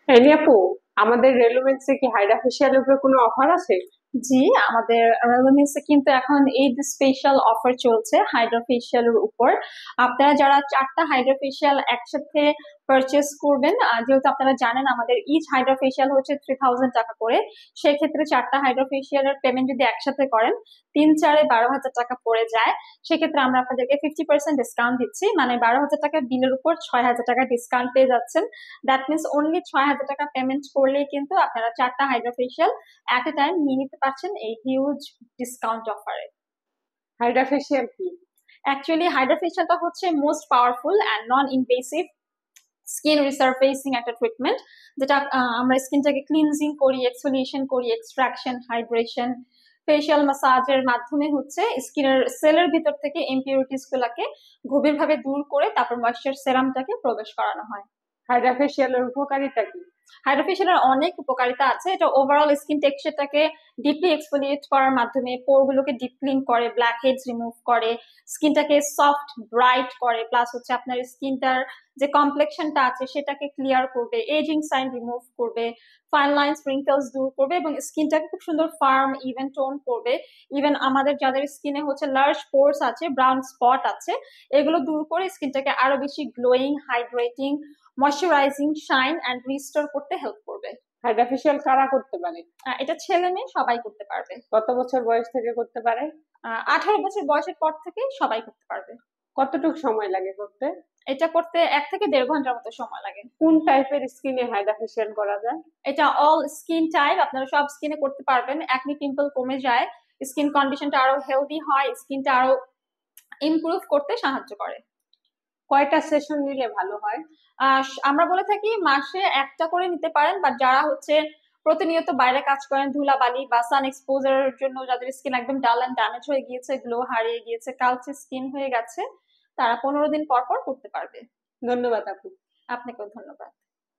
হ্যাঁ রে আপু, আমাদের রেলুমেন্টসে কি হাইড্রা ফেশিয়ালের উপরে কোনো অফার আছে? জি, আমাদের রেলুমিন্সে কিন্তু এখন ঈদ স্পেশাল অফার চলছে হাইড্রা ফেশিয়ালের উপর। আপনারা যারা 4টা হাইড্রা ফেশিয়াল একসাথে পারচেস করবেন, যেহেতু আপনারা জানেন আমাদের ইচ হাইড্রা ফেশিয়াল হচ্ছে 3000 টাকা করে। সেক্ষেত্রে 4টা হাইড্রা ফেশিয়ালের পেমেন্ট যদি একসাথে করেন, 3 4 12,000 টাকা পড়ে যায়। সেক্ষেত্রে আমরা আপনাদেরকে 50% ডিসকাউন্ট দিচ্ছি, মানে 12,000 টাকা বিলের উপর 6,000 টাকা ডিসকাউন্ট পেয়ে যাচ্ছেন। দ্যাট মিনস অনলি 6,000 টাকা পেমেন্ট করলেই কিন্তু আপনারা 4টা হাইড্রা ফেশিয়াল এট এ টাইম নিয়ে নিতে পারছেন এই হিউজ ডিসকাউন্ট অফারে। হাইড্রা ফেশিয়াল কি? অ্যাকচুয়ালি হাইড্রা ফেশিয়ালটা হচ্ছে most powerful and non invasive skin resurfacing একটা ট্রিটমেন্ট, যেটা আমরা স্কিনটাকে ক্লিনজিং করি, এক্সফোলিয়েশন করি, এক্সট্রাকশন, হাইড্রেশন, ফেশিয়াল ম্যাসাজের মাধ্যমে হচ্ছে স্কিনের সেলের ভিতর থেকে ইমপিউরিটিস গুলাকে গভীরভাবে দূর করে তারপর ময়েশ্চার সেরামটাকে প্রবেশ করানো হয়। হাইড্রা ফেশিয়ালের উপকারিতা কি? হাইড্রা ফেশিয়ালের অনেক উপকারিতা আছে। এটা ওভারঅল স্কিন টেক্সচারটাকে ডিপলি এক্সফোলিয়েট করার মাধ্যমে পোরগুলোকে ডিপ ক্লিন করে, ব্ল্যাক হেডস রিমুভ করে, স্কিনটাকে সফট ব্রাইট করে, প্লাস হচ্ছে আপনার স্কিনটার যে কমপ্লেকশনটা আছে সেটাকে ক্লিয়ার করবে, এজিং সাইন রিমুভ করবে, ফাইন লাইন্স রিঙ্কেলস দূর করবে এবং স্কিনটাকে খুব সুন্দর ফার্ম ইভেন টোন করবে। ইভেন আমাদের যাদের স্কিনে হচ্ছে লার্জ পোরস আছে, ব্রাউন স্পট আছে, এগুলো দূর করে স্কিনটাকে আরো বেশি glowing, hydrating, moisturising, shine and restore করতে হেল্প করবে। হাইড্রা ফেশিয়াল কারা করতে পারে? এটা ছেলে মেয়ে সবাই করতে পারবে। কত বছর বয়স থেকে করতে পারে? 18 বছর বয়সের পর থেকে সবাই করতে পারবে। কতটুকু সময় লাগে করতে? এটা করতে 1 থেকে 1.5 ঘন্টার মতো সময় লাগে। কোন টাইপের স্কিনে হাইড্রা ফেশিয়াল করা যায়? এটা অল স্কিন টাইপ, আপনারা সব স্কিনে করতে পারবেন। একনি পিম্পল কমে যায়, স্কিন কন্ডিশনটা আরো হেলদি হয়, স্কিনটা আরো ইমপ্রুভ করতে সাহায্য করে। কয়টা সেশন নিলে ভালো হয়? আমরা বলে থাকি মাসে একটা করে নিতে পারেন, বাট যারা হচ্ছে প্রতিনিয়ত বাইরে কাজ করেন, ধুলাবালি বা সান এক্সপোজারের জন্য যাদের স্কিন একদম ডাল এন্ড ড্যামেজ হয়ে গিয়েছে, গ্লো হারিয়ে গিয়েছে, কালচে স্কিন হয়ে গেছে, তারা 15 দিন পর পর করতে পারবে। ধন্যবাদ আপু। আপনাকেও ধন্যবাদ।